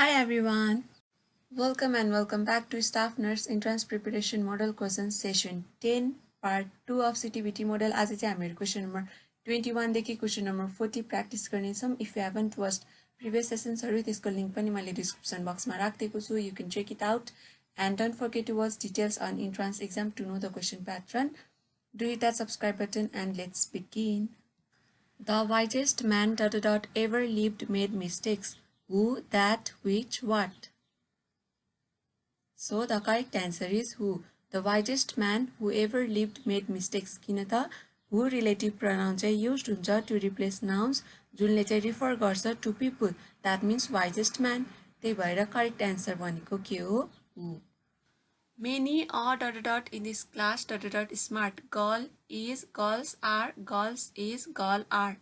Hi everyone, welcome and welcome back to Staff Nurse Entrance Preparation Model Questions Session 10 Part 2 of CTBT Model. आज चाहिँ हामीहरु question number 21 देखि question number 40 practice गर्नेछौं. If you haven't watched previous sessions हरु त्यसको link पनि मैले description box मा राखिदिएको छु. You can check it out and don't forget to watch details on entrance exam to know the question pattern. Do hit that subscribe button and let's begin. The wisest man ... ever lived made mistakes. Who, that, which, what? So the correct answer is who. The wisest man who ever lived made mistakes. किन त who relative pronoun चाहिँ used हुन्छ to replace nouns जुनले चाहिँ refer गर्छ to people. That means wisest man. त्यही भएर correct answer भनेको के हो? Who. Many are ... in this class ... smart. Girl is, girls are, girls is, girl are.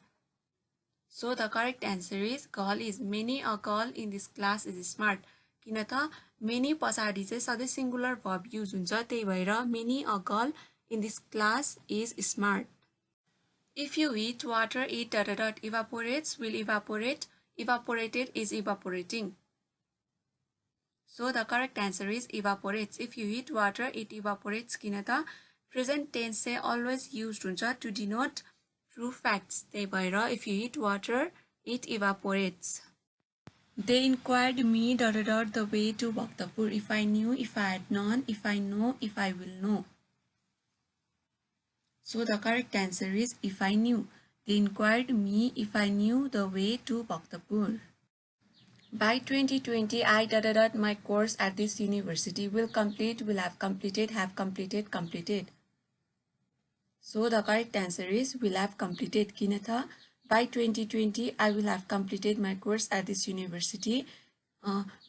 So the correct answer is girl is. Many a girl in this class is smart. किन त many पछाडि चाहिँ सधैं singular verb use हुन्छ त्यही भएर many a girl in this class is smart. If you heat water it ... evaporates, will evaporate, evaporated is evaporating. So the correct answer is evaporates. If you heat water it evaporates. किन त present tense चाहिँ always used हुन्छ to denote true facts. त्यही भएर if you heat water it evaporates. They inquired me ... the way to Bhaktapur. If I knew, if I had known, if I know, if I will know. So the correct answer is if I knew. They inquired me if I knew the way to Bhaktapur. By 2020 I ... my course at this university. Will complete, will have completed, completed. So the correct answer is will have completed. किन त by 2020 I will have completed my course at this university.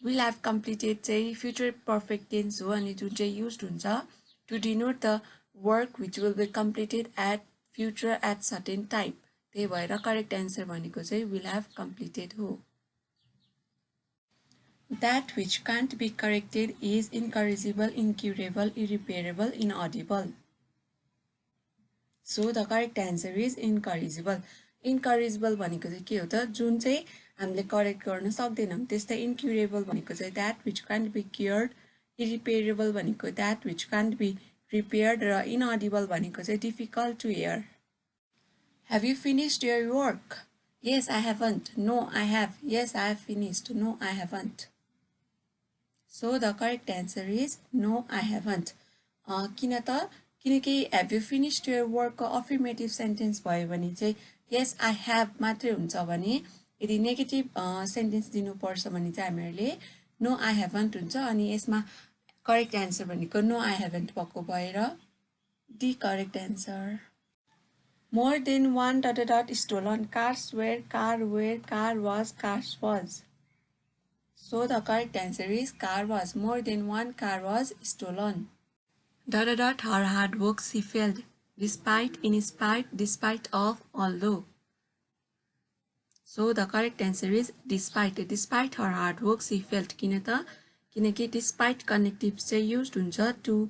Will have completed चाहिँ future perfect tense हो अनि जुन चाहिँ used हुन्छ to denote the work which will be completed at future at certain time. त्यही भएर correct answer भनेको चाहिँ will have completed हो. That which can't be corrected is incorrigible, incurable, irreparable, inaudible. So the correct answer is incorrigible. Incorrigible भनेको चाहिँ के हो त जुन चाहिँ हामीले करेक्ट गर्न सक्दैनौं. त्यस्तै incurable भनेको चाहिँ that which can't be cured, irreparable भनेको that which can't be repaired र inaudible भनेको चाहिँ difficult to hear. Have you finished your work? Yes, I haven't. No, I have. Yes, I have finished. No, I haven't. So the correct answer is no, I haven't. किन त किनकि have you finished your work को affirmative sentence भयो भने चाहिँ yes I have मात्रै हुन्छ भने यदि नेगेटिभ सेन्टेन्स दिनु पर्छ भने चाहिँ हामीहरुले no I haven't हुन्छ अनि यसमा करेक्ट आन्सर भनेको no I haven't भएको भएर the correct answer. More than one ... stolen. Cars were, car was, cars was. So the correct answer is car was. More than one car was stolen. ... her hard work she failed. Despite, in spite, despite of, although. So the correct answer is despite. Despite her hard work she failed. किन त किनकि despite connective चाहिँ used हुन्छ to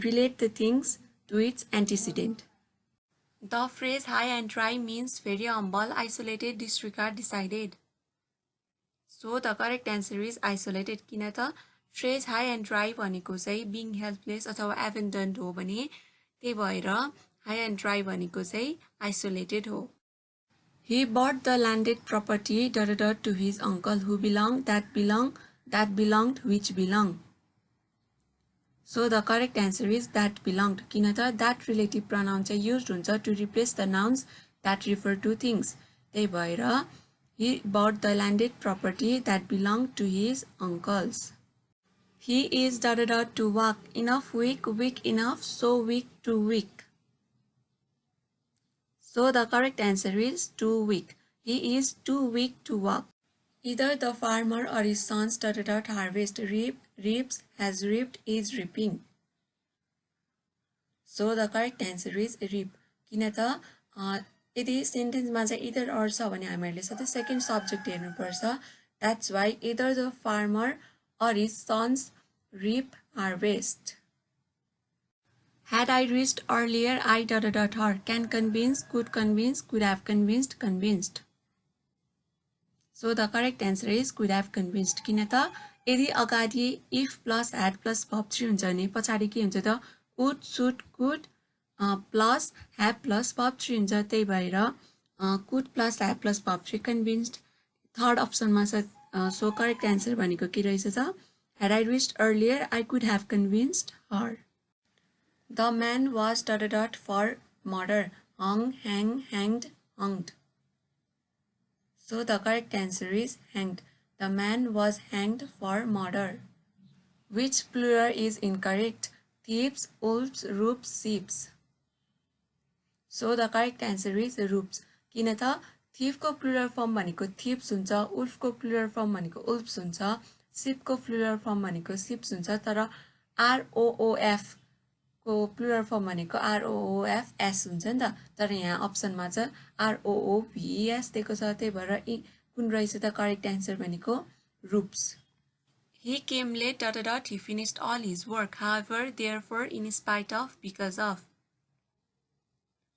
relate the things to its antecedent. The phrase high and dry means very humble, isolated, disregard, decided. So the correct answer is isolated. किन त phrase high and dry भनेको चाहिँ being helpless अथवा abandoned हो भने त्यही भएर high and dry भनेको चाहिँ isolated हो. He bought the landed property ... to his uncle who belonged, that belonged, which belonged. So the correct answer is that belonged. किन त that relative pronoun चाहिँ used हुन्छ to replace the nouns that refer to things. त्यही भएर he bought the landed property that belonged to his uncles. He is ... to walk. Enough weak, weak enough, so weak, too weak. So the correct answer is too weak. He is too weak to walk. Either the farmer or his sons ... harvest, reap, reaps, has reaped, is reaping. So the correct answer is reap. किन त यदि सेन्टेन्समा चाहिँ either or छ भने हामीहरुले सधैं second subject हेर्नुपर्छ. That's why either the farmer or his sons reap, harvest. Had I reached earlier I ... her. Can convince, could have convinced, convinced. So the correct answer is could have convinced. किन त यदि अगाडि if plus had plus verb 3 हुन्छ भने पछाडि के हुन्छ त would, should, could plus have plus verb 3 हुन्छ, त्यही भएर could plus have plus verb 3 convinced. Third अप्सनमा छ. सो करेक्ट एन्सर भनेको के रहेछ त had I reached earlier I could have convinced her. The man was ... for murder. Hung, hang, hanged, hunged. So the correct answer is hanged. The man was hanged for murder. Which plural is incorrect? Thieves, wolves, roups, sheeps. So the correct answer is roups. किन त thief को plural form भनेको thieves हुन्छ, wolf को plural form भनेको wolves हुन्छ, sheep को plural form भनेको sheeps हुन्छ, तर ROOF को plural form भनेको ROOFS हुन्छ नि त. तर यहाँ अप्सनमा चाहिँ ROOVES दिएको छ, त्यही भएर कुन रहेछ त करेक्ट एन्सर भनेको roups. He came late ... he finished all his work. However, therefore, in spite of, because of.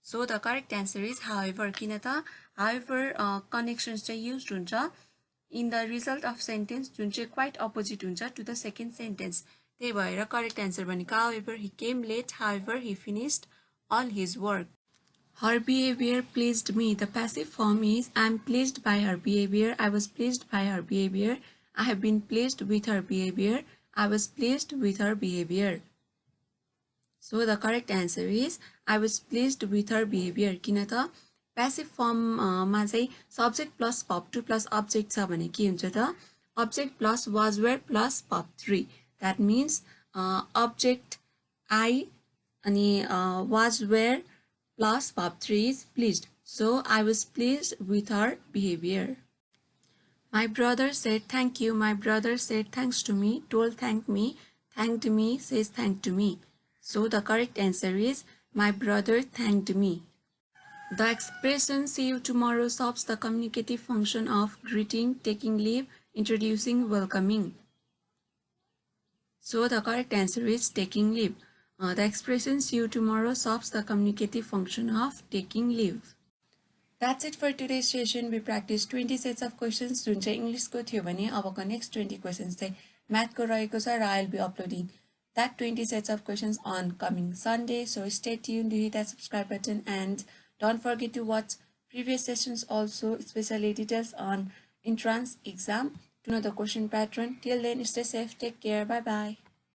So the correct answer is however. किन त however connections चाहिँ used हुन्छ in the result of sentence जुन चाहिँ quite opposite हुन्छ to the second sentence. त्यही भएर correct answer भनेको however he came late, however he finished all his work. Her behavior pleased me. The passive form is I am pleased by her behavior, I was pleased by her behavior, I have been pleased with her behavior, I was pleased with her behavior. So the correct answer is I was pleased with her behavior. किन त passive form मा चाहिँ subject plus verb 2 plus object छ भने के हुन्छ त object plus was were plus verb 3. That means object I अनि was were plus verb 3 is pleased. So I was pleased with her behavior. My brother said thank you. My brother said thanks to me. Told thank me. Thanked me. Says thank to me. So the correct answer is my brother thanked me. The expression see you tomorrow solves the communicative function of greeting, taking leave, introducing, welcoming. So the correct answer is taking leave. The expression see you tomorrow solves the communicative function of taking leave. That's it for today's session. We practiced 20 sets of questions जुन चाहिँ इङ्ग्लिसको थियो भने अबको next 20 questions चाहिँ म्याथको रहेको छ र I'll be uploading that 20 sets of questions on coming Sunday. So stay tuned, hit that subscribe button and don't forget to watch previous sessions also, especially details on entrance exam to know the question pattern. Till then, stay safe, take care, bye bye.